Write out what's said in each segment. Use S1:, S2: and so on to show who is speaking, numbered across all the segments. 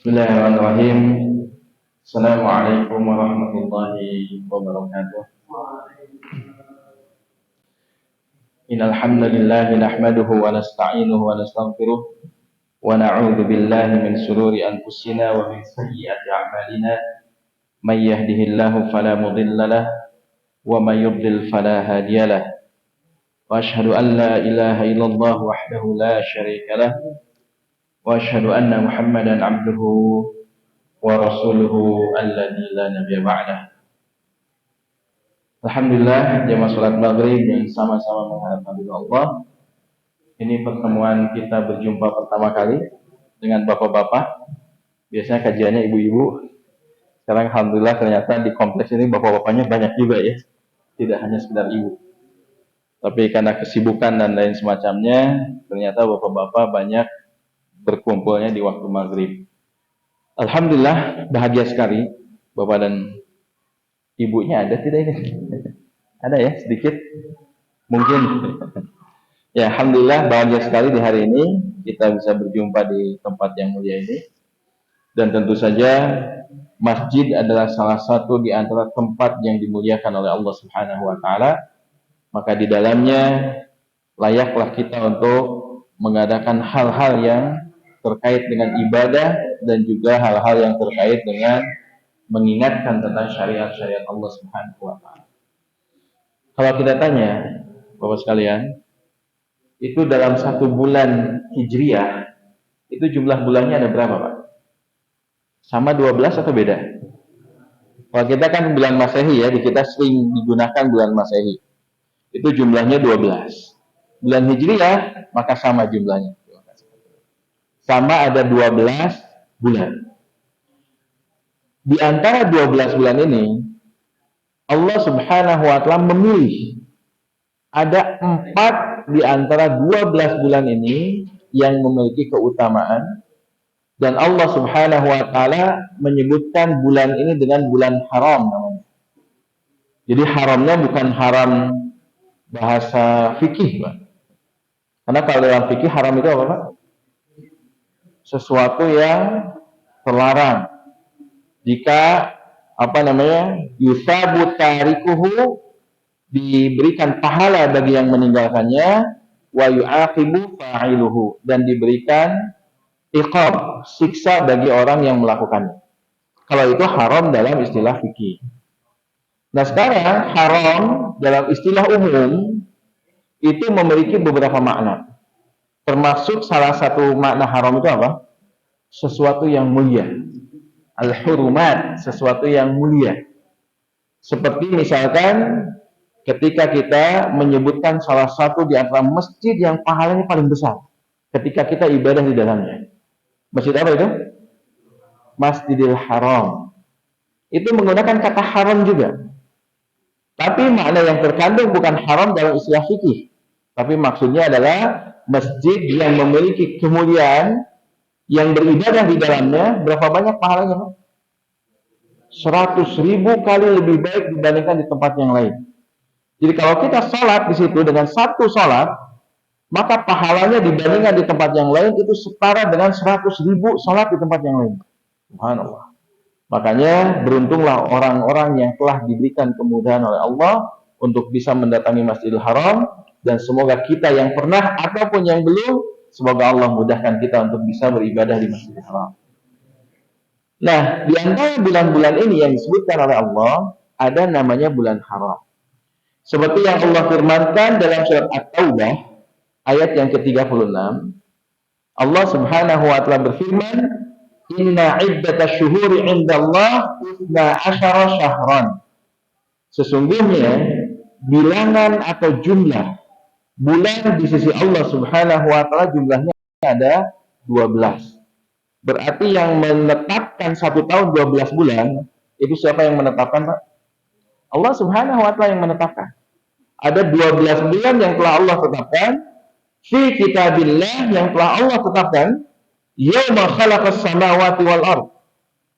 S1: Bismillahirrahmanirrahim. Assalamualaikum warahmatullahi wabarakatuh. Innal hamdalillah nahmaduhu wa nasta'inuhu wa nastaghfiruh wa na'udzu billahi min shururi anfusina wa min sayyiati a'malina. May yahdihillahu fala mudilla lahu wa may yudlil fala hadiya lahu. Wa asyhadu an la ilaha illallah wahdahu la syarika lahu wa asyhadu anna Muhammadan 'abduhu wa rasuluhu alladzi la nabiyya ba'dah. Alhamdulillah, jamaah salat maghrib yang sama-sama mengharapkan ridha Allah. Ini pertemuan kita berjumpa pertama kali dengan bapak-bapak. Biasanya kajiannya ibu-ibu. Sekarang alhamdulillah ternyata di kompleks ini bapak-bapaknya banyak juga ya. Tidak hanya sekedar ibu. Tapi karena kesibukan dan lain semacamnya, ternyata bapak-bapak banyak berkumpulnya di waktu maghrib. Alhamdulillah, bahagia sekali bapak dan ibunya ada tidak ini? Ada ya sedikit? Mungkin. Ya, alhamdulillah bahagia sekali di hari ini kita bisa berjumpa di tempat yang mulia ini. Dan tentu saja masjid adalah salah satu di antara tempat yang dimuliakan oleh Allah Subhanahu wa taala. Maka di dalamnya layaklah kita untuk mengadakan hal-hal yang terkait dengan ibadah dan juga hal-hal yang terkait dengan mengingatkan tentang syariat-syariat Allah Subhanahu wa taala. Kalau kita tanya, Bapak sekalian, itu dalam satu bulan Hijriah, itu jumlah bulannya ada berapa, Pak? Sama 12 atau beda? Kalau kita kan bulan Masehi ya, di kita sering digunakan bulan Masehi. Itu jumlahnya 12. Bulan Hijriah, maka sama jumlahnya. Sama ada 12 bulan. Di antara 12 bulan ini, Allah Subhanahu wa taala memilih ada 4 di antara 12 bulan ini yang memiliki keutamaan, dan Allah Subhanahu wa taala menyebutkan bulan ini dengan bulan haram namanya. Jadi haramnya bukan haram bahasa fikih, Pak. Karena kalau dalam fikih haram itu apa, Pak? Sesuatu yang terlarang. Jika yusabu tarikuhu, diberikan pahala bagi yang meninggalkannya, wa yu'aqibu fa'iluhu, dan diberikan iqab, siksa bagi orang yang melakukannya. Kalau itu haram dalam istilah fikih. Nah sekarang haram dalam istilah umum itu memiliki beberapa makna. Termasuk salah satu makna haram itu apa? Sesuatu yang mulia. Al-hurumat, sesuatu yang mulia. Seperti misalkan ketika kita menyebutkan salah satu di antara masjid yang pahalanya paling besar ketika kita ibadah di dalamnya. Masjid apa itu? Masjidil Haram. Itu menggunakan kata haram juga. Tapi makna yang terkandung bukan haram dalam istilah fikih. Tapi maksudnya adalah masjid yang memiliki kemuliaan, yang beribadah di dalamnya, berapa banyak pahalanya? 100.000 kali lebih baik dibandingkan di tempat yang lain. Jadi kalau kita sholat di situ dengan satu sholat, maka pahalanya dibandingkan di tempat yang lain itu setara dengan 100.000 sholat di tempat yang lain. Subhanallah. Makanya beruntunglah orang-orang yang telah diberikan kemudahan oleh Allah untuk bisa mendatangi Masjidil Haram, dan semoga kita yang pernah ataupun yang belum, semoga Allah mudahkan kita untuk bisa beribadah di Masjidil Haram. Nah, di antara bulan-bulan ini yang disebutkan oleh Allah, ada namanya bulan haram. Seperti yang Allah firmankan dalam surat At-Taubah ayat yang ke-36, Allah Subhanahu wa taala berfirman, "Inna 'iddatash syuhuri 'indallah 12 syahran." Sesungguhnya bilangan atau jumlah bulan di sisi Allah Subhanahu wa taala jumlahnya ada 12. Berarti yang menetapkan 1 tahun 12 bulan, itu siapa yang menetapkan, Pak? Allah Subhanahu wa taala yang menetapkan. Ada 12 bulan yang telah Allah tetapkan fi kitabillah, yang telah Allah tetapkan yauma khalaqas samawati wal ard.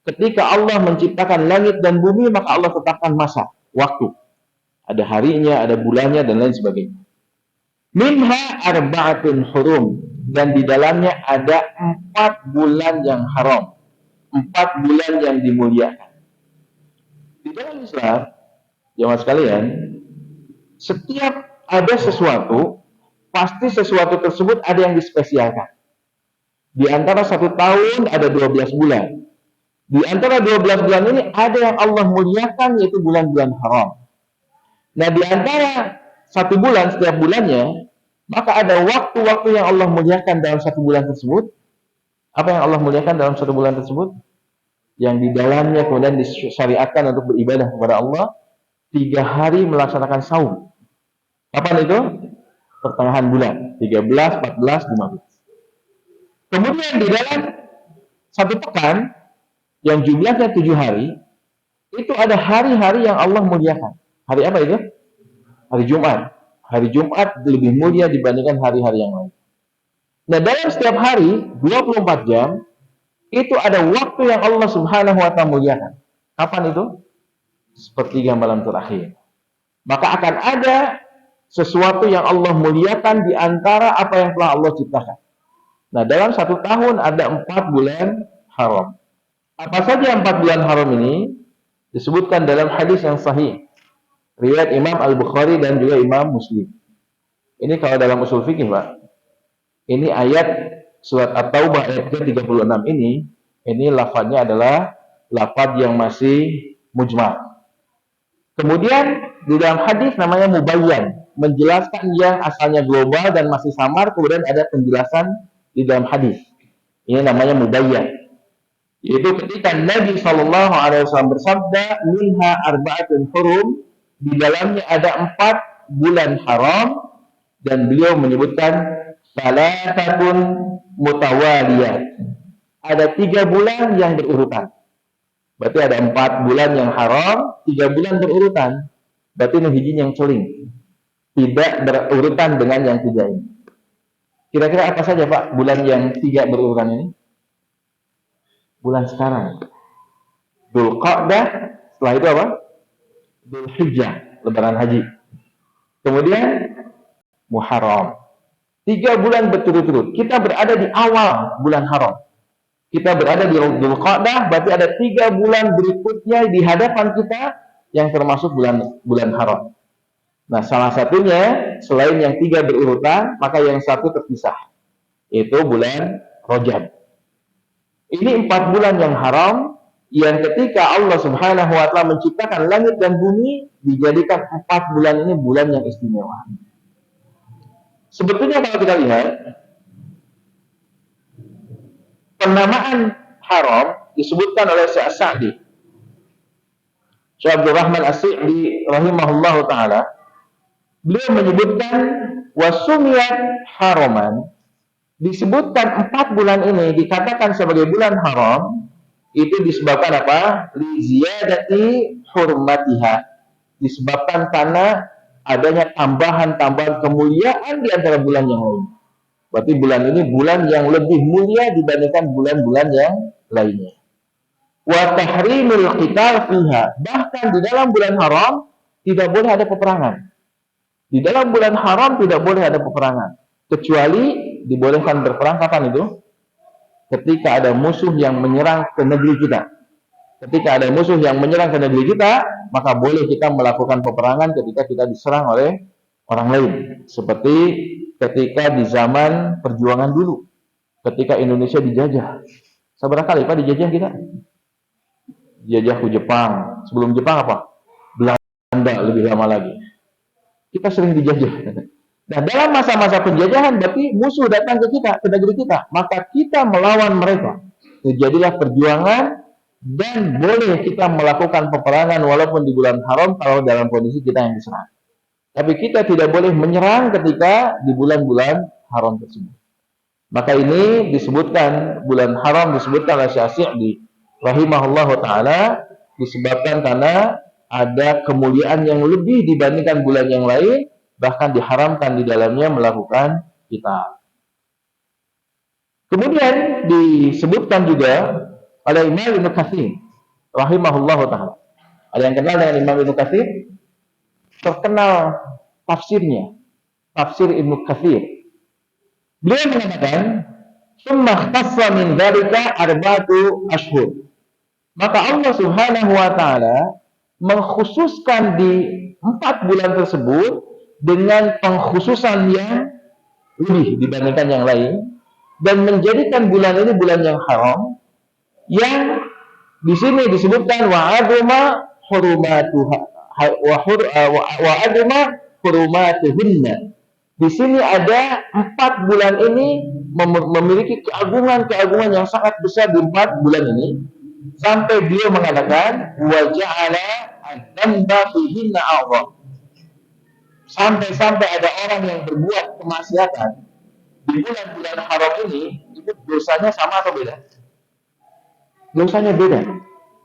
S1: Ketika Allah menciptakan langit dan bumi, maka Allah tetapkan masa, waktu. Ada harinya, ada bulannya, dan lain sebagainya. Minha arba'atun hurum, dan di dalamnya ada 4 bulan yang haram. 4 bulan yang dimuliakan. Di dalam Islam, jemaah sekalian, setiap ada sesuatu, pasti sesuatu tersebut ada yang dispesialkan. Di antara 1 tahun ada 12 bulan. Di antara 12 bulan ini ada yang Allah muliakan, yaitu bulan-bulan haram. Nah, di antara 1 bulan, setiap bulannya, maka ada waktu-waktu yang Allah muliakan dalam 1 bulan tersebut. Apa yang Allah muliakan dalam 1 bulan tersebut? Yang di dalamnya kemudian disyariatkan untuk beribadah kepada Allah, 3 hari melaksanakan saum. Kapan itu? Pertengahan bulan, 13, 14, 15. Kemudian di dalam 1 pekan, yang jumlahnya 7 hari, itu ada hari-hari yang Allah muliakan. Hari apa itu? Hari Jumat. Hari Jumat lebih mulia dibandingkan hari-hari yang lain. Nah, dalam setiap hari, 24 jam, itu ada waktu yang Allah Subhanahu wa Ta'ala muliakan. Kapan itu? Sepertiga malam terakhir. Maka akan ada sesuatu yang Allah muliakan di antara apa yang telah Allah ciptakan. Nah, dalam 1 tahun ada 4 bulan haram. Apa saja 4 bulan haram ini? Disebutkan dalam hadis yang sahih, riwayat Imam Al-Bukhari dan juga Imam Muslim. Ini kalau dalam usul fikih, Pak. Ini ayat surat At-Taubah ayat ke-36 ini lafadznya adalah lafadz yang masih mujmal. Kemudian di dalam hadis namanya mubayyan, menjelaskan yang asalnya global dan masih samar, kemudian ada penjelasan di dalam hadis. Ini namanya mubayyan. Yaitu ketika Nabi SAW bersabda, minha arba'atun hurum, di dalamnya ada 4 bulan haram, dan beliau menyebutkan salatatun mutawaliyat, ada 3 bulan yang berurutan. Berarti ada 4 bulan yang haram, 3 bulan berurutan. Berarti ini hijin yang celing, tidak berurutan dengan yang 3 ini. Kira-kira apa saja, Pak, bulan yang 3 berurutan ini? Bulan sekarang, Dzulqa'dah, setelah itu apa? Dzulhijjah, lebaran haji. Kemudian Muharram. 3 bulan berturut-turut. Kita berada di awal bulan haram. Kita berada di Dzulqa'dah, berarti ada 3 bulan berikutnya di hadapan kita yang termasuk bulan haram. Nah, salah satunya selain yang 3 berurutan, maka yang 1 terpisah, yaitu bulan Rajab. Ini 4 bulan yang haram, yang ketika Allah Subhanahu wa Ta'ala menciptakan langit dan bumi, dijadikan 4 bulan ini bulan yang istimewa. Sebetulnya kalau kita lihat, penamaan haram disebutkan oleh Syekh Sa'di, Syekh Abdul Rahman As-Sa'di rahimahullahu ta'ala. Beliau menyebutkan wasumiyat haraman, disebutkan 4 bulan ini dikatakan sebagai bulan haram, itu disebabkan apa? Li ziyadati hurmatiha, disebabkan karena adanya tambahan-tambahan kemuliaan di antara bulan yang lain. Berarti bulan ini bulan yang lebih mulia dibandingkan bulan-bulan yang lainnya. Wa tahrimul qital fiha, bahkan di dalam bulan haram tidak boleh ada peperangan. Di dalam bulan haram tidak boleh ada peperangan, kecuali dibolehkan berperang kapan itu? Ketika ada musuh yang menyerang ke negeri kita. Ketika ada musuh yang menyerang ke negeri kita, maka boleh kita melakukan peperangan ketika kita diserang oleh orang lain. Seperti ketika di zaman perjuangan dulu, ketika Indonesia dijajah. Seberapa kali Pak dijajah kita? Dijajah ke Jepang. Sebelum Jepang apa? Belanda, lebih lama lagi. Kita sering dijajah. Nah, dalam masa-masa penjajahan berarti musuh datang ke kita, ke negeri kita, maka kita melawan mereka. Terjadilah perjuangan dan boleh kita melakukan peperangan walaupun di bulan haram kalau dalam kondisi kita yang diserang. Tapi kita tidak boleh menyerang ketika di bulan-bulan haram tersebut. Maka ini disebutkan bulan haram, disebutkan oleh Syekh Sa'di rahimahullahu ta'ala, disebabkan karena ada kemuliaan yang lebih dibandingkan bulan yang lain, bahkan diharamkan di dalamnya melakukan qital. Kemudian disebutkan juga oleh Imam Ibnu Katsir rahimahullahu ta'ala. Ada yang kenal dengan Imam Ibnu Katsir? Terkenal tafsirnya, tafsir Ibnu Katsir. Beliau mengatakan, Tsumma ikhtassa min dzalika arba'atu ashhur. Maka Allah Subhanahu wa taala mengkhususkan di 4 bulan tersebut dengan pengkhususan yang lebih dibandingkan yang lain dan menjadikan bulan ini bulan yang haram yang di sini disebutkan wa'aduma hurumatuha wa'aduma hurumatuhunna. Di sini ada 4 bulan ini memiliki keagungan-keagungan yang sangat besar di 4 bulan ini sampai dia mengatakan wa ja'ala ad-dhanba fihinna a'dham. Sampai ada orang yang berbuat kemaksiatan di bulan-bulan haram ini, itu dosanya sama atau beda? Dosanya beda.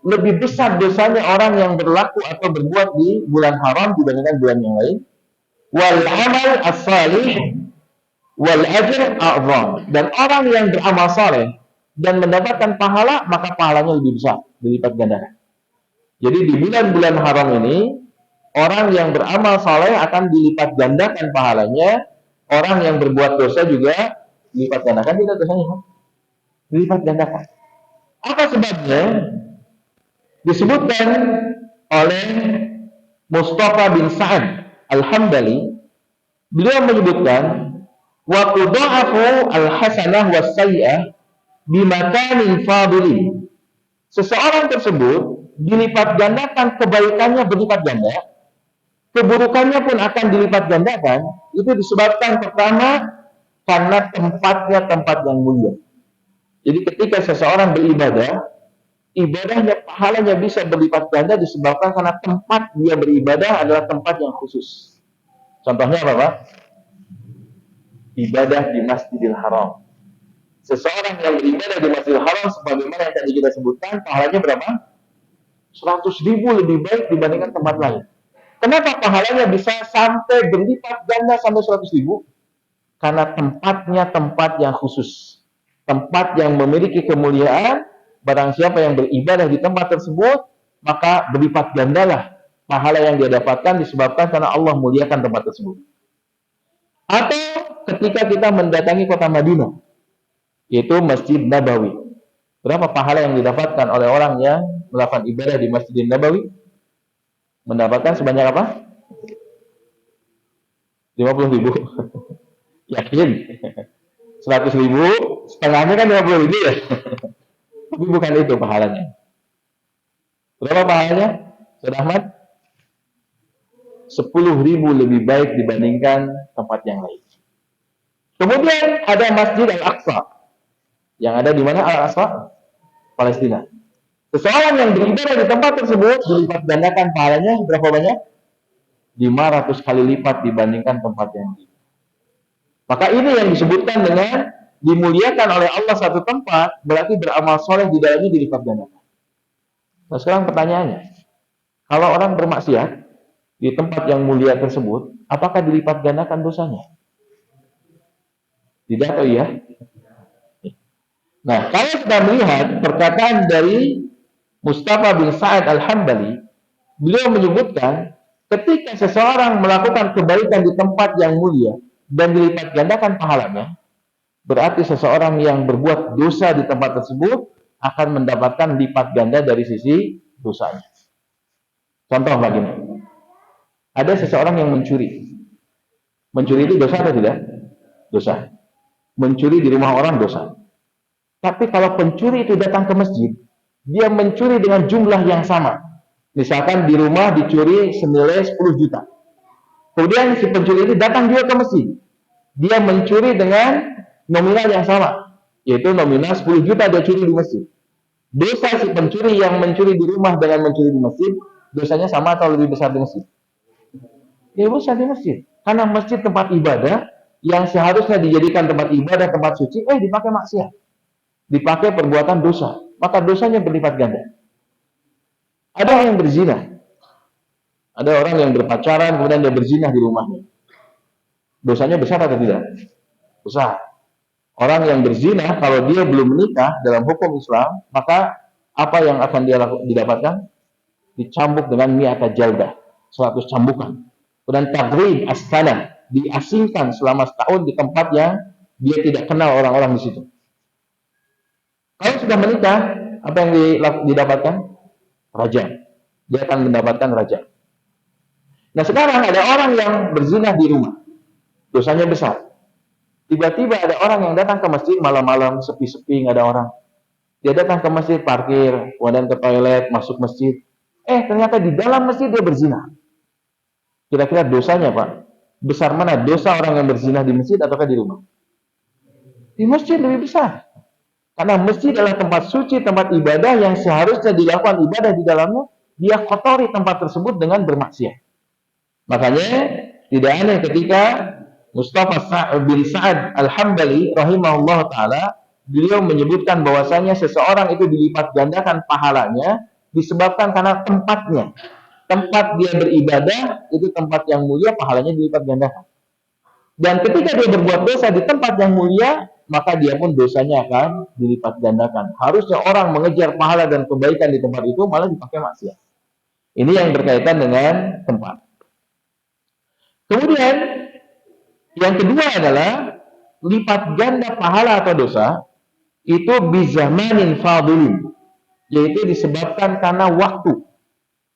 S1: Lebih besar dosanya orang yang berlaku atau berbuat di bulan haram dibandingkan bulan yang lain. Wal amal as-salih wal ajr a'zam. Dan orang yang beramal saleh dan mendapatkan pahala, maka pahalanya lebih besar, dilipat gandakan. Jadi di bulan-bulan haram ini, orang yang beramal saleh akan dilipat gandakan pahalanya, orang yang berbuat dosa juga dilipat gandakan, tidak dosanya, dilipat gandakan. Apa sebabnya? Disebutkan oleh Mustafa bin Sa'ad Al-Hambali, beliau menyebutkan wa tudha'afu al-hasanah was-sayyi'ah bimakanin fadilin. Seseorang tersebut dilipat gandakan, kebaikannya berlipat ganda, keburukannya pun akan dilipat gandakan. Itu disebabkan pertama karena tempatnya tempat yang mulia. Jadi ketika seseorang beribadah, ibadahnya, pahalanya bisa berlipat ganda disebabkan karena tempat dia beribadah adalah tempat yang khusus. Contohnya apa, Pak? Ibadah di Masjidil Haram. Seseorang yang beribadah di Masjidil Haram sebagaimana yang tadi kita sebutkan, pahalanya berapa? 100.000 lebih baik dibandingkan tempat lain. Kenapa pahalanya bisa sampai berlipat ganda sampai 100.000? Karena tempatnya tempat yang khusus, tempat yang memiliki kemuliaan. Barang siapa yang beribadah di tempat tersebut, maka berlipat gandalah pahala yang dia dapatkan disebabkan karena Allah muliakan tempat tersebut. Atau ketika kita mendatangi kota Madinah, yaitu Masjid Nabawi, berapa pahala yang didapatkan oleh orang yang melakukan ibadah di Masjid Nabawi? Mendapatkan sebanyak apa? 50.000. Yakin? 100.000, setengahnya kan 50.000 ya. Tapi bukan itu pahalanya. Berapa pahalanya? Saudara Ahmad? 10.000 lebih baik dibandingkan tempat yang lain. Kemudian ada Masjid Al-Aqsa. Yang ada di mana? Al-Aqsa? Palestina. Seseorang yang beribadah di tempat tersebut dilipat gandakan pahalanya berapa banyak? 500 kali lipat dibandingkan tempat yang lain. Maka ini yang disebutkan dengan dimuliakan oleh Allah satu tempat, berarti beramal soleh di dalamnya dilipat gandakan. Nah sekarang pertanyaannya, kalau orang bermaksiat di tempat yang mulia tersebut, apakah dilipat gandakan dosanya? Tidak atau iya? Nah, kalau kita melihat perkataan dari Mustafa bin Sa'ad Al-Hambali, beliau menyebutkan ketika seseorang melakukan kebaikan di tempat yang mulia dan dilipat gandakan pahalanya, berarti seseorang yang berbuat dosa di tempat tersebut akan mendapatkan lipat ganda dari sisi dosanya. Contoh begini, ada seseorang yang mencuri. Mencuri itu dosa atau tidak? Dosa. Mencuri di rumah orang dosa. Tapi kalau pencuri itu datang ke masjid, dia mencuri dengan jumlah yang sama. Misalkan di rumah dicuri senilai 10 juta. Kemudian si pencuri itu datang juga ke masjid. Dia mencuri dengan nominal yang sama, yaitu nominal 10 juta dia curi di masjid. Dosa si pencuri yang mencuri di rumah dengan mencuri di masjid, dosanya sama atau lebih besar di masjid? Lebih besar di masjid. Karena masjid tempat ibadah yang seharusnya dijadikan tempat ibadah, tempat suci, dipakai maksiat. Dipakai perbuatan dosa, maka dosanya berlipat ganda. Ada orang yang berzina, ada orang yang berpacaran kemudian dia berzina di rumahnya, dosanya besar atau tidak? Besar. Orang yang berzina kalau dia belum menikah dalam hukum Islam, maka apa yang akan dia didapatkan? Dicambuk dengan mi'ata jaldah, 100 cambukan. Kemudian taghrib as-sana, diasingkan selama setahun di tempat yang dia tidak kenal orang-orang di situ. sudah menikah, apa yang didapatkan? Rajam. Dia akan mendapatkan rajam. Nah sekarang ada orang yang berzina di rumah, dosanya besar. Tiba-tiba ada orang yang datang ke masjid malam-malam, sepi-sepi, nggak ada orang. Dia datang ke masjid, parkir, kemudian ke toilet, masuk masjid. Ternyata di dalam masjid dia berzina. Kira-kira dosanya, Pak, besar mana? Dosa orang yang berzina di masjid ataukah di rumah? Di masjid lebih besar. Karena masjid adalah tempat suci, tempat ibadah yang seharusnya dilakukan ibadah di dalamnya, dia kotori tempat tersebut dengan bermaksiat. Makanya tidak aneh ketika Mustafa bin Sa'ad Al-Hambali rahimahullah ta'ala, beliau menyebutkan bahwasanya seseorang itu dilipat gandakan pahalanya disebabkan karena tempatnya. Tempat dia beribadah itu tempat yang mulia, pahalanya dilipat gandakan. Dan ketika dia berbuat dosa di tempat yang mulia, maka dia pun dosanya akan dilipat gandakan. Harusnya orang mengejar pahala dan kebaikan di tempat itu, malah dipakai maksiat. Ini yang berkaitan dengan tempat. Kemudian yang kedua adalah lipat ganda pahala atau dosa itu bizamanin fadilin, yaitu disebabkan karena waktu.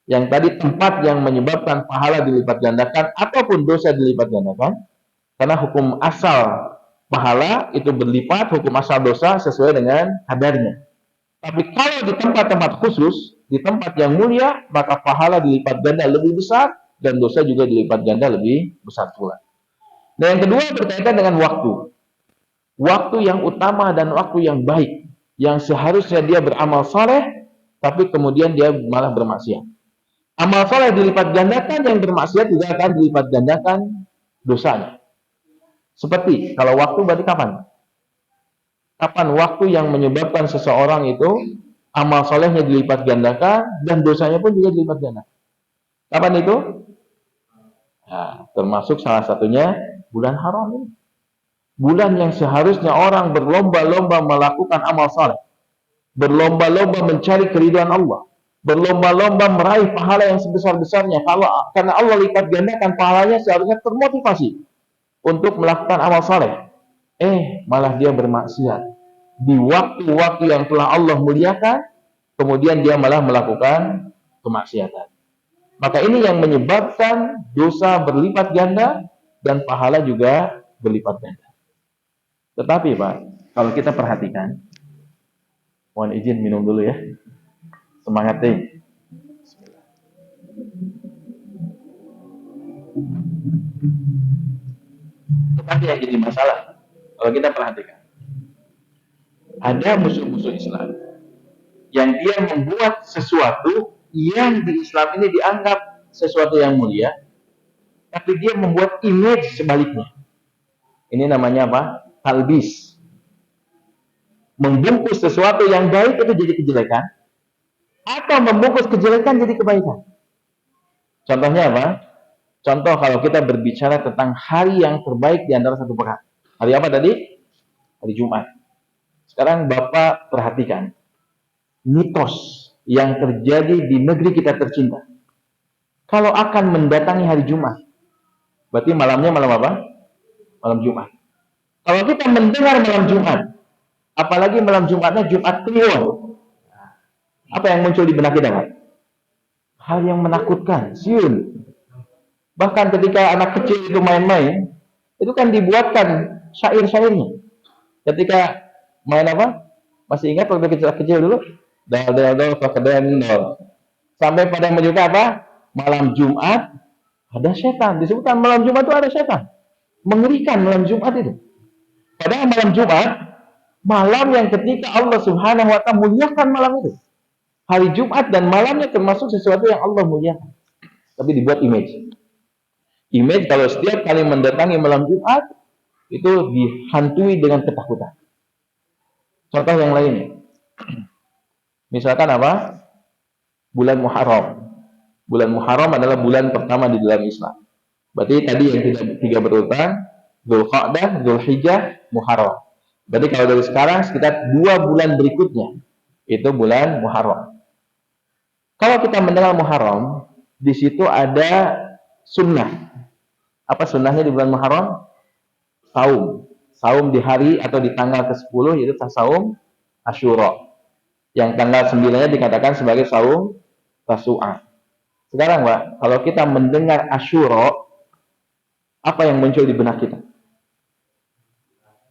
S1: Yang tadi tempat yang menyebabkan pahala dilipat gandakan ataupun dosa dilipat gandakan, karena hukum asal pahala itu berlipat, hukum asal dosa sesuai dengan kadarnya. Tapi kalau di tempat-tempat khusus, di tempat yang mulia, maka pahala dilipat ganda lebih besar dan dosa juga dilipat ganda lebih besar pula. Dan yang kedua berkaitan dengan waktu. Waktu yang utama dan waktu yang baik, yang seharusnya dia beramal saleh, tapi kemudian dia malah bermaksiat. Amal saleh dilipat gandakan, yang bermaksiat juga akan dilipat gandakan dosanya. Seperti kalau waktu berarti kapan? Kapan waktu yang menyebabkan seseorang itu amal solehnya dilipat gandakan dan dosanya pun juga dilipat gandakan. Kapan itu? Nah, termasuk salah satunya bulan haram ini. Bulan yang seharusnya orang berlomba-lomba melakukan amal saleh, berlomba-lomba mencari keridhaan Allah, berlomba-lomba meraih pahala yang sebesar-besarnya. Karena Allah lipat gandakan pahalanya, seharusnya termotivasi untuk melakukan amal saleh. Malah dia bermaksiat di waktu-waktu yang telah Allah muliakan, kemudian dia malah melakukan kemaksiatan. Maka ini yang menyebabkan dosa berlipat ganda dan pahala juga berlipat ganda. Tetapi Pak, kalau kita perhatikan, mohon izin minum dulu ya. Semangat deh. Tetapi yang jadi masalah, kalau kita perhatikan, ada musuh-musuh Islam yang dia membuat sesuatu yang di Islam ini dianggap sesuatu yang mulia, tapi dia membuat image sebaliknya. Ini namanya apa? Talbis. Membungkus sesuatu yang baik itu jadi kejelekan, atau membungkus kejelekan jadi kebaikan. Contohnya apa? Contoh kalau kita berbicara tentang hari yang terbaik di antara satu pekan. Hari apa tadi? Hari Jumat. Sekarang Bapak perhatikan mitos yang terjadi di negeri kita tercinta. Kalau akan mendatangi hari Jumat, berarti malamnya malam apa? Malam Jumat. Kalau kita mendengar malam Jumat, apalagi malam Jumatnya Jumat Kliwon, apa yang muncul di benak kita, Pak? Hal yang menakutkan, siun. Bahkan ketika anak kecil itu main-main, itu kan dibuatkan syair-syairnya. Ketika main apa? Masih ingat waktu kecil-kecil dulu? Dal pakedan dal. Sampai pada menyebut apa? Malam Jumat ada setan. Disebutkan malam Jumat itu ada setan. Mengerikan malam Jumat itu. Padahal malam Jumat malam yang ketika Allah Subhanahu wa ta'ala muliakan malam itu. Hari Jumat dan malamnya termasuk sesuatu yang Allah muliakan. Tapi dibuat image. Image kalau setiap kali mendatangi malam Jumat itu dihantui dengan ketakutan. Contoh yang lainnya. Misalkan apa? Bulan Muharram. Bulan Muharram adalah bulan pertama di dalam Islam. Berarti tadi yang tiga berurutan, Dzulqa'dah, Dzulhijjah, Muharram. Berarti kalau dari sekarang sekitar 2 bulan berikutnya itu bulan Muharram. Kalau kita mendengar Muharram, di situ ada sunnah. Apa sunnahnya di bulan Muharram? Saum. Saum di hari atau di tanggal ke-10 yaitu saum Asyura. Yang tanggal 9-nya dikatakan sebagai saum Tasu'a. Sekarang Pak, kalau kita mendengar Asyura, apa yang muncul di benak kita?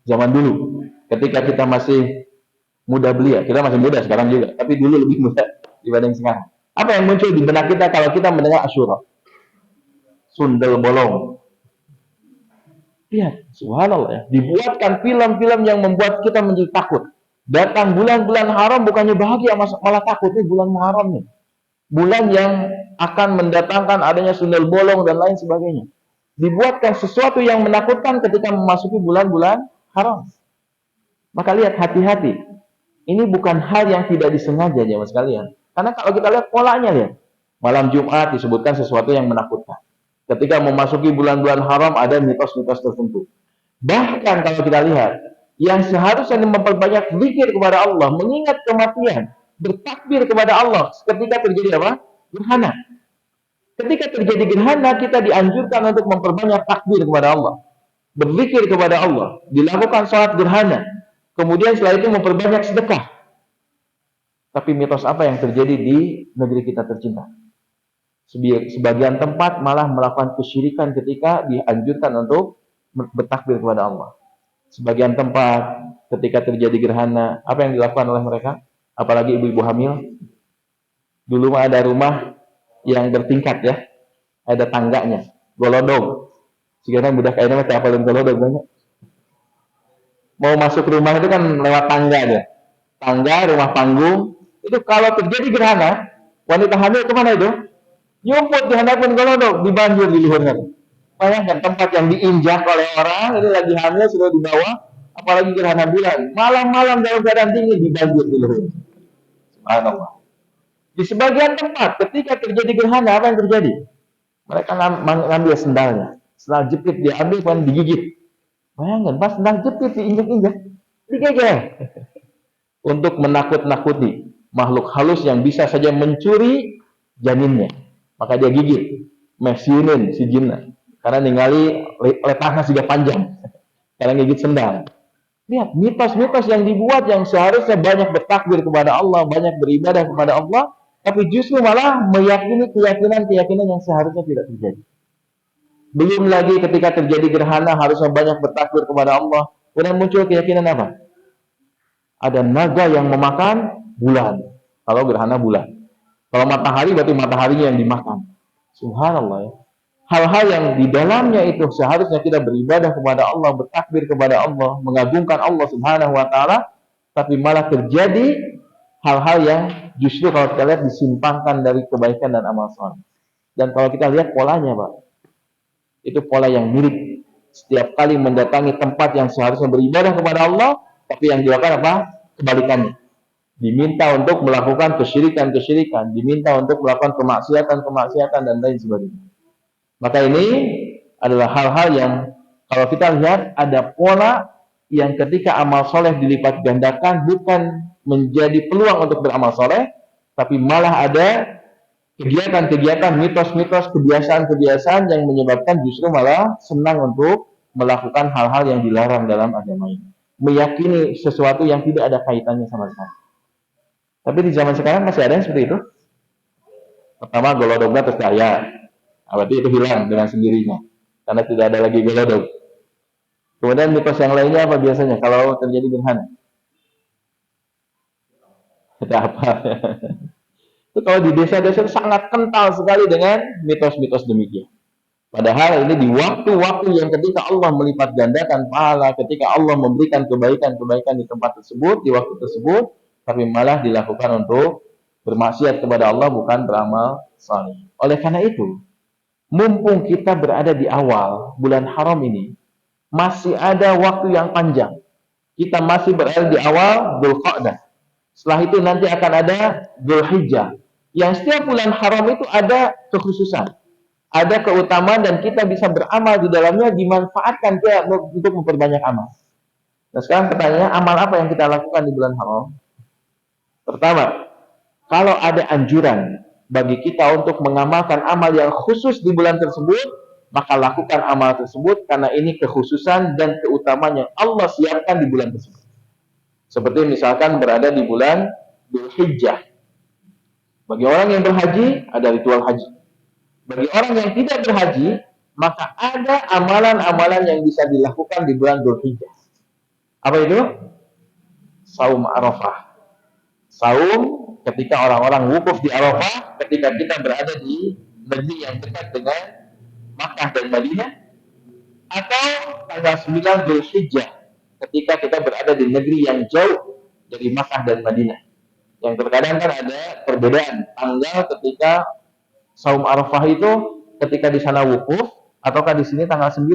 S1: Zaman dulu, ketika kita masih muda belia, kita masih muda sekarang juga, tapi dulu lebih muda dibanding sekarang. Apa yang muncul di benak kita kalau kita mendengar Asyura? Sundel bolong. Lihat, subhanallah ya, dibuatkan film-film yang membuat kita menjadi takut. Datang bulan-bulan haram bukannya bahagia, malah takut. Ini bulan Muharram nih. Bulan yang akan mendatangkan adanya sundel bolong dan lain sebagainya. Dibuatkan sesuatu yang menakutkan ketika memasuki bulan-bulan haram. Maka lihat, hati-hati. Ini bukan hal yang tidak disengaja, jemaah sekalian. Karena kalau kita lihat polanya, lihat. Malam Jumat disebutkan sesuatu yang menakutkan. Ketika memasuki bulan-bulan haram ada mitos-mitos tertentu. Bahkan kalau kita lihat, yang seharusnya memperbanyak zikir kepada Allah, mengingat kematian, bertakbir kepada Allah ketika terjadi apa? Gerhana. Ketika terjadi gerhana, kita dianjurkan untuk memperbanyak takbir kepada Allah, berzikir kepada Allah, dilakukan sholat gerhana, kemudian setelah itu memperbanyak sedekah. Tapi mitos apa yang terjadi di negeri kita tercinta? Sebagian tempat malah melakukan kesyirikan ketika dianjurkan untuk bertakbir kepada Allah. Sebagian tempat ketika terjadi gerhana, apa yang dilakukan oleh mereka? Apalagi ibu-ibu hamil. Dulu ada rumah yang bertingkat ya, ada tangganya, golodog. Sekarang budak kayaknya masih apalin golodog banyak. Mau masuk rumah itu kan lewat tangga aja. Tangga, rumah panggung. Itu kalau terjadi gerhana, wanita hamil kemana itu? Nyumput di hadapan golodog, dibanjir di luhurnya. Bayangkan tempat yang diinjak oleh orang, ini lagi hamil sudah dibawa, apalagi gerhana bulan. Malam-malam dalam keadaan dingin dibanjir di luhurnya. Subhanallah. Di sebagian tempat, ketika terjadi gerhana, apa yang terjadi? Mereka ngambil sendalnya. Sendal jepit diambil, kemudian digigit. Bayangkan, pas sendal jepit diinjak-injak, digigit. Untuk menakut-nakuti makhluk halus yang bisa saja mencuri janinnya. Maka dia gigit, mesiunin si jinna. Karena ningali letahnya juga panjang. Karena gigit sendal. Lihat, mitos-mitos yang dibuat yang seharusnya banyak bertakbir kepada Allah, banyak beribadah kepada Allah, tapi justru malah meyakini keyakinan-keyakinan yang seharusnya tidak terjadi. Belum lagi ketika terjadi gerhana harusnya banyak bertakbir kepada Allah. Kemudian muncul keyakinan apa? Ada naga yang memakan bulan. Kalau gerhana bulan. Kalau matahari berarti mataharinya yang dimakan. Subhanallah ya. Hal-hal yang di dalamnya itu seharusnya kita beribadah kepada Allah, bertakbir kepada Allah, mengagungkan Allah Subhanahu wa taala, tapi malah terjadi hal-hal yang justru kalau kita lihat disimpangkan dari kebaikan dan amal saleh. Dan kalau kita lihat polanya, Pak, itu pola yang mirip. Setiap kali mendatangi tempat yang seharusnya beribadah kepada Allah, tapi yang dilakukan apa? Kebalikannya. Diminta untuk melakukan kesyirikan-kesyirikan, diminta untuk melakukan kemaksiatan-kemaksiatan dan lain sebagainya. Maka ini adalah hal-hal yang kalau kita lihat ada pola yang ketika amal soleh dilipat gandakan bukan menjadi peluang untuk beramal soleh, tapi malah ada kegiatan-kegiatan, mitos-mitos, kebiasaan-kebiasaan yang menyebabkan justru malah senang untuk melakukan hal-hal yang dilarang dalam agama ini. Meyakini sesuatu yang tidak ada kaitannya sama sekali. Tapi di zaman sekarang masih ada yang seperti itu. Pertama golodognya terus daya. Berarti itu hilang dengan sendirinya. Karena tidak ada lagi golodog. Kemudian mitos yang lainnya apa biasanya kalau terjadi gerhana? Tidak apa. Itu kalau di desa-desa sangat kental sekali dengan mitos-mitos demikian. Padahal ini di waktu-waktu yang ketika Allah melipat gandakan pahala, ketika Allah memberikan kebaikan-kebaikan di tempat tersebut, di waktu tersebut, tapi malah dilakukan untuk bermaksiat kepada Allah, bukan beramal saleh. Oleh karena itu, mumpung kita berada di awal bulan haram ini, masih ada waktu yang panjang. Kita masih berada di awal Dzulqa'dah. Setelah itu nanti akan ada Dzulhijjah. Yang setiap bulan haram itu ada kekhususan, ada keutamaan dan kita bisa beramal di dalamnya, dimanfaatkan kita untuk memperbanyak amal. Nah sekarang pertanyaannya, amal apa yang kita lakukan di bulan haram? Pertama, kalau ada anjuran bagi kita untuk mengamalkan amal yang khusus di bulan tersebut, maka lakukan amal tersebut karena ini kekhususan dan keutamaan yang Allah siapkan di bulan tersebut. Seperti misalkan berada di bulan Dzulhijjah. Bagi orang yang berhaji, ada ritual haji. Bagi orang yang tidak berhaji, maka ada amalan-amalan yang bisa dilakukan di bulan Dzulhijjah. Apa itu? Saum Arafah. Saum ketika orang-orang wukuf di Arafah, ketika kita berada di negeri yang dekat dengan Makkah dan Madinah, atau tanggal 9 Dzulhijjah ketika kita berada di negeri yang jauh dari Makkah dan Madinah. Yang terkadang kan ada perbedaan tanggal ketika Saum Arafah itu ketika di sana wukuf ataukah di sini tanggal 9.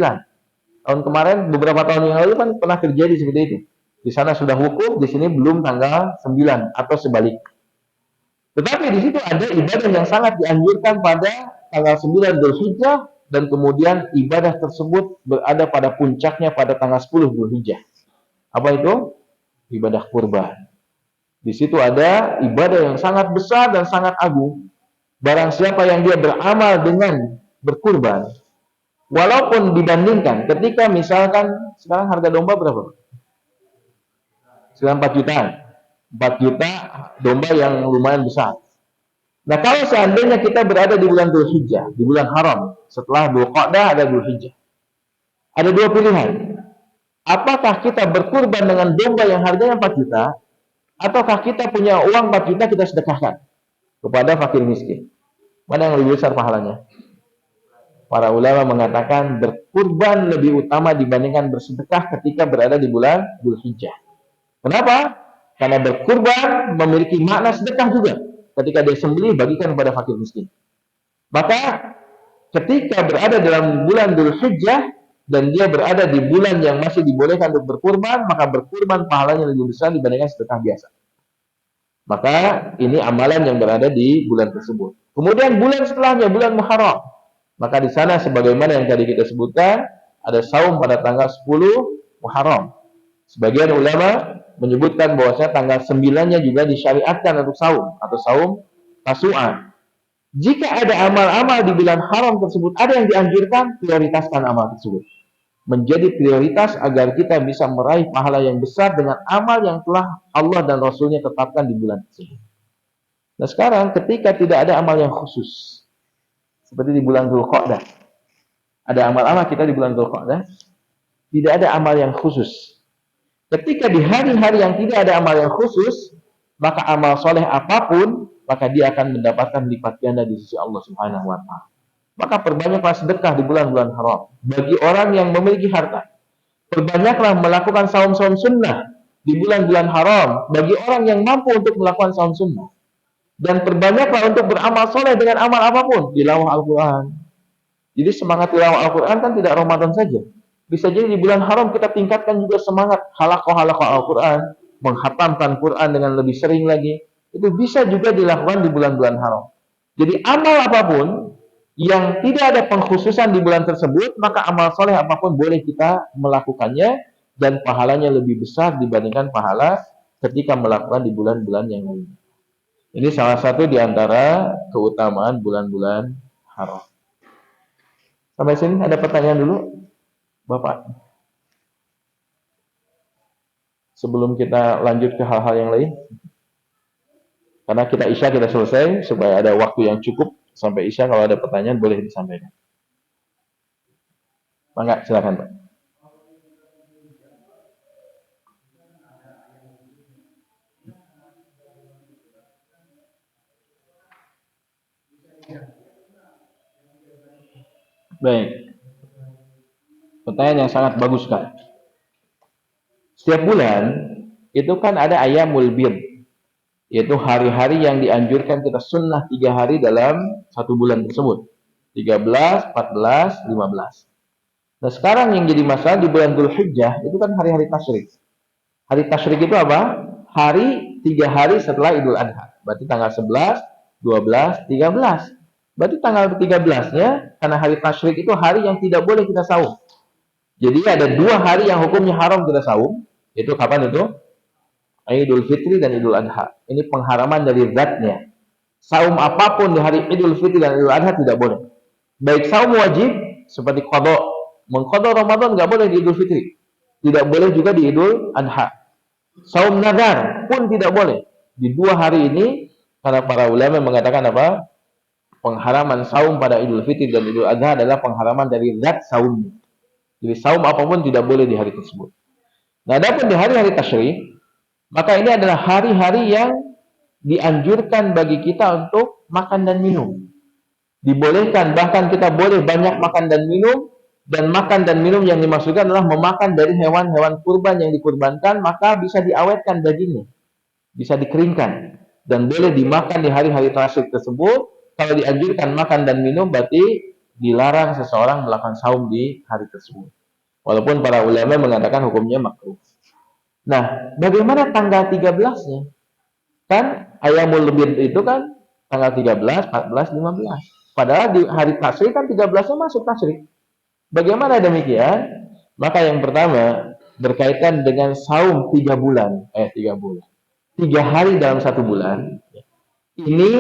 S1: Tahun kemarin beberapa tahun yang lalu kan pernah terjadi seperti itu. Di sana sudah wukuf, di sini belum tanggal 9 atau sebaliknya. Tetapi di situ ada ibadah yang sangat dianjurkan pada tanggal 9 Dzulhijjah dan kemudian ibadah tersebut berada pada puncaknya pada tanggal 10 Dzulhijjah. Apa itu? Ibadah kurban. Di situ ada ibadah yang sangat besar dan sangat agung. Barang siapa yang dia beramal dengan berkurban, walaupun dibandingkan ketika misalkan sekarang harga domba berapa? Sekarang 4 jutaan. 4 juta domba yang lumayan besar. Nah, kalau seandainya kita berada di bulan Dzulhijjah, di bulan haram, setelah Dzulqa'dah ada Dzulhijjah. Ada dua pilihan. Apakah kita berkurban dengan domba yang harganya 4 juta, ataukah kita punya uang 4 juta kita sedekahkan kepada fakir miskin? Mana yang lebih besar pahalanya? Para ulama mengatakan berkurban lebih utama dibandingkan bersedekah ketika berada di bulan Dzulhijjah. Kenapa? Karena berkurban memiliki makna sedekah juga. Ketika dia sembelih, bagikan kepada fakir miskin. Maka ketika berada dalam bulan Dzulhijjah dan dia berada di bulan yang masih dibolehkan untuk berkurban, maka berkurban pahalanya lebih besar dibandingkan sedekah biasa. Maka ini amalan yang berada di bulan tersebut. Kemudian bulan setelahnya, bulan Muharram. Maka di sana sebagaimana yang tadi kita sebutkan, ada saum pada tanggal 10 Muharram. Sebagian ulama menyebutkan bahwasanya tanggal 9-nya juga disyariatkan untuk saum atau saum Tasu'a. Jika ada amal-amal di bulan haram tersebut, ada yang dianjurkan, prioritaskan amal tersebut. Menjadi prioritas agar kita bisa meraih pahala yang besar dengan amal yang telah Allah dan Rasulnya tetapkan di bulan tersebut. Nah sekarang ketika tidak ada amal yang khusus, seperti di bulan Dzulqa'dah, ada amal-amal kita di bulan Dzulqa'dah, tidak ada amal yang khusus. Ketika di hari-hari yang tidak ada amal yang khusus, maka amal soleh apapun, maka dia akan mendapatkan lipat ganda di sisi Allah Subhanahu wa Ta'ala. Maka perbanyaklah sedekah di bulan-bulan haram. Bagi orang yang memiliki harta, perbanyaklah melakukan saum-saum sunnah di bulan-bulan haram. Bagi orang yang mampu untuk melakukan saum sunnah. Dan perbanyaklah untuk beramal soleh dengan amal apapun. Tilawah Al-Quran. Jadi semangat tilawah Al-Quran kan tidak Ramadan saja. Bisa jadi di bulan haram kita tingkatkan juga semangat halaqah-halaqah Al-Quran, menghatamkan Quran dengan lebih sering lagi. Itu bisa juga dilakukan di bulan-bulan haram. Jadi amal apapun yang tidak ada pengkhususan di bulan tersebut, maka amal soleh apapun boleh kita melakukannya dan pahalanya lebih besar dibandingkan pahala ketika melakukan di bulan-bulan yang lain. Ini salah satu di antara keutamaan bulan-bulan haram. Sampai sini ada pertanyaan dulu? Bapak, sebelum kita lanjut ke hal-hal yang lain, karena kita Isya kita selesai, supaya ada waktu yang cukup sampai Isya, kalau ada pertanyaan boleh disampaikan. Mangga, silakan Pak. Baik. Pertanyaan yang sangat bagus kan. Setiap bulan itu kan ada ayamul bid, yaitu hari-hari yang dianjurkan kita sunnah 3 hari dalam satu bulan tersebut. 13, 14, 15. Nah sekarang yang jadi masalah di bulan Dzulhijjah itu kan hari-hari tasyrik. Hari tasyrik itu apa? Hari 3 hari setelah Idul Adha. Berarti tanggal 11, 12, 13. Berarti tanggal 13-nya karena hari tasyrik itu hari yang tidak boleh kita saum. Jadi ada 2 hari yang hukumnya haram kita saum. Itu kapan itu? Idul Fitri dan Idul Adha. Ini pengharaman dari zatnya. Saum apapun di hari Idul Fitri dan Idul Adha tidak boleh. Baik saum wajib seperti qadha. Mengqadha Ramadan nggak boleh di Idul Fitri. Tidak boleh juga di Idul Adha. Saum nazar pun tidak boleh. Di 2 hari ini, karena para ulama mengatakan apa? Pengharaman saum pada Idul Fitri dan Idul Adha adalah pengharaman dari zat saum. Jadi saum apapun tidak boleh di hari tersebut. Nah, adapun di hari-hari tasyrik, maka ini adalah hari-hari yang dianjurkan bagi kita untuk makan dan minum. Dibolehkan, bahkan kita boleh banyak makan dan minum, dan makan dan minum yang dimaksudkan adalah memakan dari hewan-hewan kurban yang dikurbankan, maka bisa diawetkan dagingnya, bisa dikeringkan, dan boleh dimakan di hari-hari tasyrik tersebut. Kalau dianjurkan makan dan minum, berarti dilarang seseorang melakukan saum di hari tersebut. Walaupun para ulama mengatakan hukumnya makruh. Nah, bagaimana tanggal 13-nya? Kan Ayamul Bid itu kan tanggal 13, 14, 15. Padahal di hari tasyrik kan 13-nya masuk tasyrik. Bagaimana demikian? Maka yang pertama berkaitan dengan saum 3 bulan. 3 bulan. 3 hari dalam 1 bulan. Ini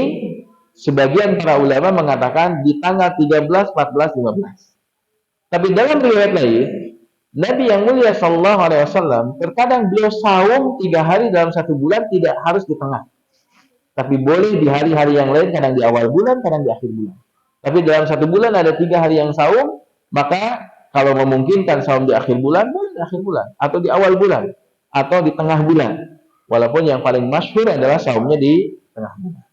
S1: sebagian para ulama mengatakan di tanggal 13, 14, 15. Tapi dalam riwayat lain, Nabi yang mulia Shallallahu Alaihi Wasallam terkadang beliau saum 3 hari dalam 1 bulan, tidak harus di tengah, tapi boleh di hari-hari yang lain, kadang di awal bulan, kadang di akhir bulan. Tapi dalam 1 bulan ada 3 hari yang saum, maka kalau memungkinkan saum di akhir bulan, boleh di akhir bulan, atau di awal bulan, atau di tengah bulan. Walaupun yang paling masyhur adalah saumnya di tengah bulan.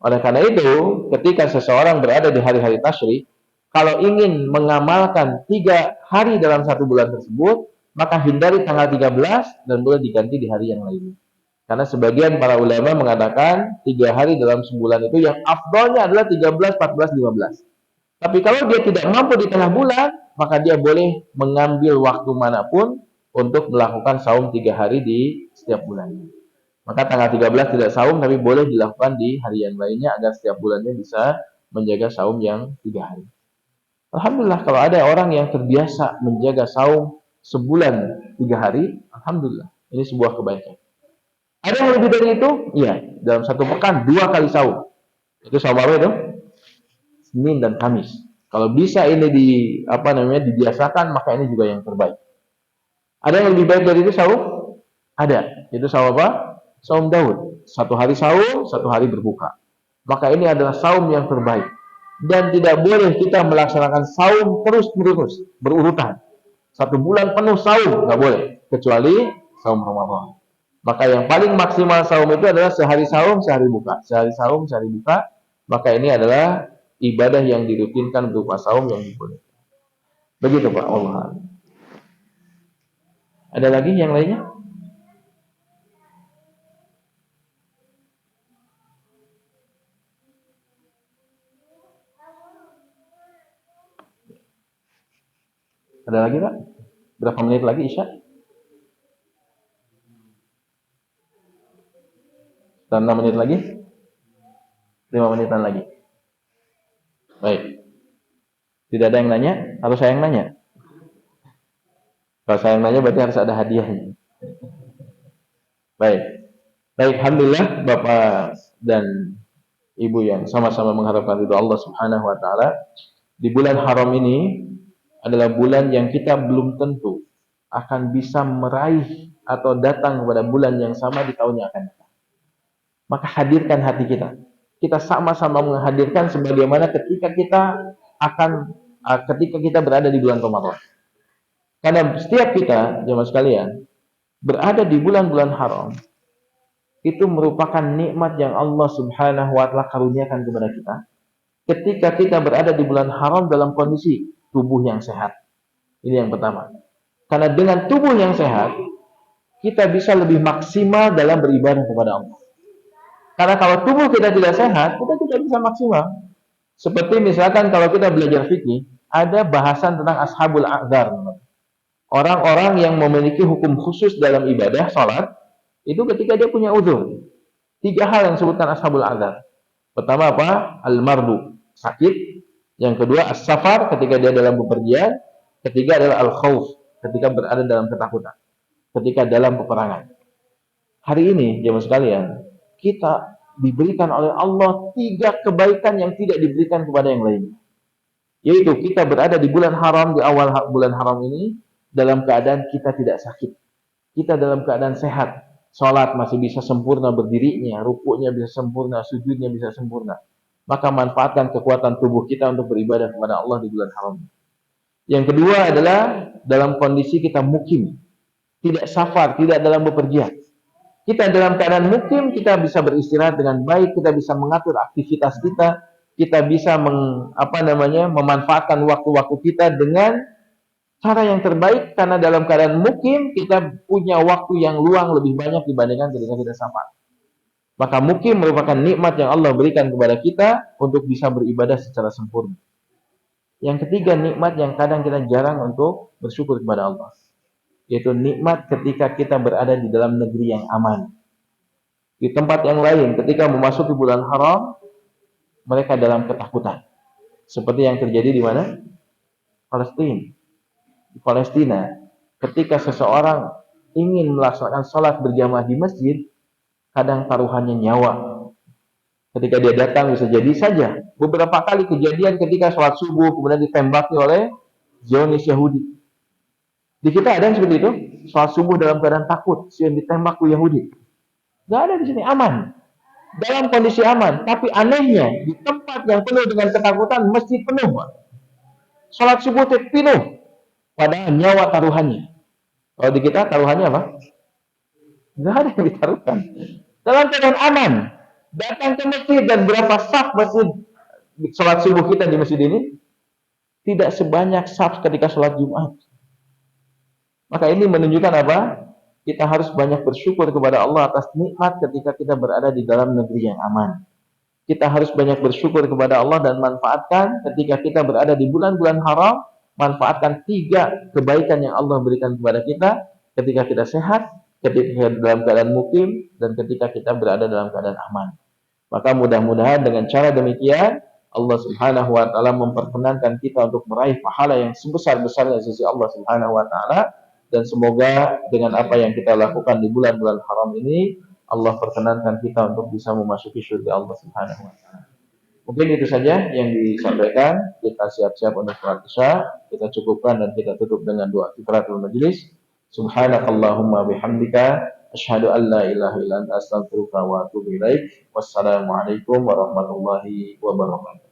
S1: Oleh karena itu, ketika seseorang berada di hari-hari tasyrik, kalau ingin mengamalkan 3 hari dalam 1 bulan tersebut, maka hindari tanggal 13 dan boleh diganti di hari yang lainnya. Karena sebagian para ulama mengatakan 3 hari dalam sebulan itu yang afdolnya adalah 13, 14, 15. Tapi kalau dia tidak mampu di tengah bulan, maka dia boleh mengambil waktu manapun untuk melakukan saum 3 hari di setiap bulannya. Maka tanggal 13 tidak saum, tapi boleh dilakukan di hari yang lainnya agar setiap bulannya bisa menjaga saum yang 3 hari. Alhamdulillah kalau ada orang yang terbiasa menjaga saum sebulan 3 hari, alhamdulillah, ini sebuah kebaikan. Ada yang lebih dari itu? Iya, dalam 1 pekan 2 kali saum. Itu saum apa itu? Senin dan Kamis. Kalau bisa ini dibiasakan, maka ini juga yang terbaik. Ada yang lebih baik dari itu saum? Ada. Itu saum apa? Saum Daud. 1 hari saum, 1 hari berbuka. Maka ini adalah saum yang terbaik. Dan tidak boleh kita melaksanakan saum terus-menerus, berurutan. 1 bulan penuh saum, nggak boleh. Kecuali saum Ramadan. Maka yang paling maksimal saum itu adalah sehari saum, sehari buka. Sehari saum, sehari buka. Maka ini adalah ibadah yang dirutinkan berupa saum yang dibolehkan. Begitu Pak Allah. Ada lagi yang lainnya? Ada lagi Pak? Berapa menit lagi Isya? Dan 6 menit lagi? 5 menitan lagi. Baik. Tidak ada yang nanya? Harus saya yang nanya? Kalau saya yang nanya berarti harus ada hadiahnya. Baik. Baik, alhamdulillah Bapak dan Ibu yang sama-sama mengharapkan ridho Allah Subhanahu wa taala. Di bulan haram ini adalah bulan yang kita belum tentu akan bisa meraih atau datang kepada bulan yang sama di tahun yang akan datang. Maka hadirkan hati kita. Kita sama-sama menghadirkan sebagaimana ketika kita berada di bulan Ramadan. Karena setiap kita, jemaah sekalian, berada di bulan-bulan haram, itu merupakan nikmat yang Allah Subhanahu wa taala karuniakan kepada kita. Ketika kita berada di bulan haram dalam kondisi tubuh yang sehat. Ini yang pertama. Karena dengan tubuh yang sehat, kita bisa lebih maksimal dalam beribadah kepada Allah. Karena kalau tubuh kita tidak sehat, kita tidak bisa maksimal. Seperti misalkan kalau kita belajar fikih, ada bahasan tentang ashabul a'dzar. Orang-orang yang memiliki hukum khusus dalam ibadah, salat, itu ketika dia punya uzur. 3 hal yang disebutkan ashabul a'dzar. Pertama apa? Al-mardu, sakit. Yang kedua as-safar, ketika dia dalam bepergian. Ketiga adalah al-khauf, ketika berada dalam ketakutan, ketika dalam peperangan. Hari ini, jemaah sekalian, kita diberikan oleh Allah 3 kebaikan yang tidak diberikan kepada yang lain. Yaitu kita berada di bulan haram, di awal bulan haram ini, dalam keadaan kita tidak sakit. Kita dalam keadaan sehat. Salat masih bisa sempurna berdirinya, rukuknya bisa sempurna, sujudnya bisa sempurna. Maka manfaatkan kekuatan tubuh kita untuk beribadah kepada Allah di bulan haram. Yang kedua adalah dalam kondisi kita mukim, tidak safar, tidak dalam bepergian. Kita dalam keadaan mukim, kita bisa beristirahat dengan baik, kita bisa mengatur aktivitas kita bisa memanfaatkan waktu-waktu kita dengan cara yang terbaik, karena dalam keadaan mukim kita punya waktu yang luang lebih banyak dibandingkan ketika kita safar. Maka mukim merupakan nikmat yang Allah berikan kepada kita untuk bisa beribadah secara sempurna. Yang ketiga, nikmat yang kadang kita jarang untuk bersyukur kepada Allah, yaitu nikmat ketika kita berada di dalam negeri yang aman. Di tempat yang lain, ketika memasuki bulan haram, mereka dalam ketakutan. Seperti yang terjadi di mana? Palestina. Di Palestina, ketika seseorang ingin melaksanakan sholat berjamaah di masjid, kadang taruhannya nyawa. Ketika dia datang, bisa jadi saja beberapa kali kejadian ketika sholat subuh kemudian ditembaki oleh Zionis Yahudi. Di kita ada yang seperti itu, sholat subuh dalam keadaan takut, yang ditembak ke Yahudi. Nggak ada di sini, aman. Dalam kondisi aman. Tapi anehnya, di tempat yang penuh dengan ketakutan, masjid penuh. Sholat subuh penuh. Padahal nyawa taruhannya. Kalau di kita taruhannya apa? Nggak ada yang ditaruhkan. Dalam keadaan aman. Datang ke masjid dan berapa saf masjid sholat subuh kita di masjid ini? Tidak sebanyak saf ketika sholat Jumat. Maka ini menunjukkan apa? Kita harus banyak bersyukur kepada Allah atas nikmat ketika kita berada di dalam negeri yang aman. Kita harus banyak bersyukur kepada Allah dan manfaatkan ketika kita berada di bulan-bulan haram, manfaatkan 3 kebaikan yang Allah berikan kepada kita ketika kita sehat, ketika kita dalam keadaan mukim, dan ketika kita berada dalam keadaan aman. Maka mudah-mudahan dengan cara demikian Allah Subhanahu wa taala memperkenankan kita untuk meraih pahala yang sebesar-besarnya di sisi Allah Subhanahu wa taala, dan semoga dengan apa yang kita lakukan di bulan-bulan haram ini Allah perkenankan kita untuk bisa memasuki surga Allah Subhanahu wa taala. Mungkin itu saja yang disampaikan. Kita siap-siap untuk sholat Isya. Kita cukupkan dan kita tutup dengan doa kifaratul majelis. Subhanakallahumma bihamdika asyhadu an la ilaha illa anta astaghfiruka wa atubu ilaik. Wassalamualaikum warahmatullahi wabarakatuh.